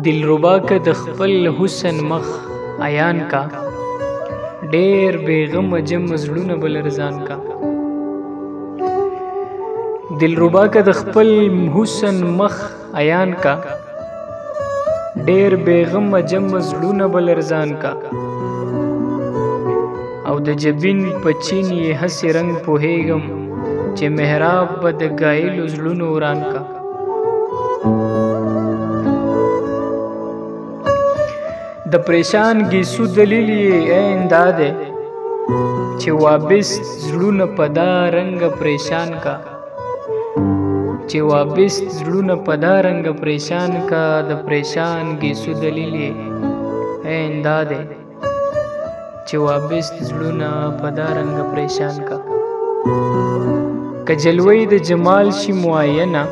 دلربا که د خپل حسن مخ عیان کا، ډېر بېغمه جمع زړونه به لرزان کا. دلربا که د خپل حسن مخ عیان کا، ډېر بېغمه جمع زړونه به لرزان کا. او د جبین په چین یې هسې رنګ پوهېږم چې محراب به د ګایلو زړونو وران کا. د پریشان ګیسو دلیل یې عین دا دی چې وابست زړونه په دا رنګه پریشان کا، چې وابست زړونه په دا رنګه پریشان کا. د پریشان ګیسو دلیل یې عین دا دی چې وابست زړونه په دا رنګه پریشان کا. که جلوی د جمال شي معینه،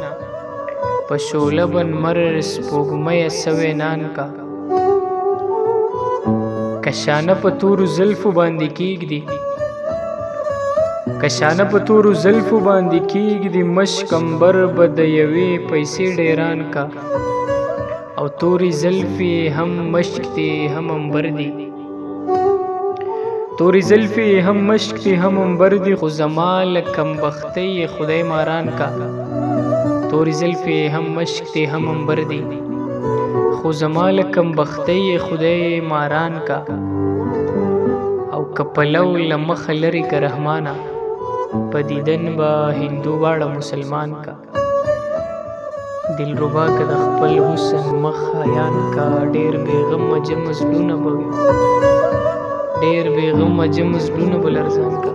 په شعله بنمر سپوږمۍ سوی نان کا. کشانه په تورو زلفو باندې کیږدي، کشانه په تورو زلفو باندې کیږدي. مشک امبر به د یوې پیسې ډیران کا، او توري زلفې هم مشک دي هم امبر دي. توري زلفې هم مشک دي هم امبر دي، خو زما له کمبختۍ خدای ماران کا. توري زلفې هم مشک دي هم امبر دي، خو زما له کمبختۍ خدای ماران کا. او که پلو له مخه لرې که رحمانه، په دیدن به هندو واړه مسلمان کا. دلربا که د خپل حسن مخ عیان کا، ډېر بېغمه جمع زړونه به ډېر بېغمه جمع زړونه به لرزان کا.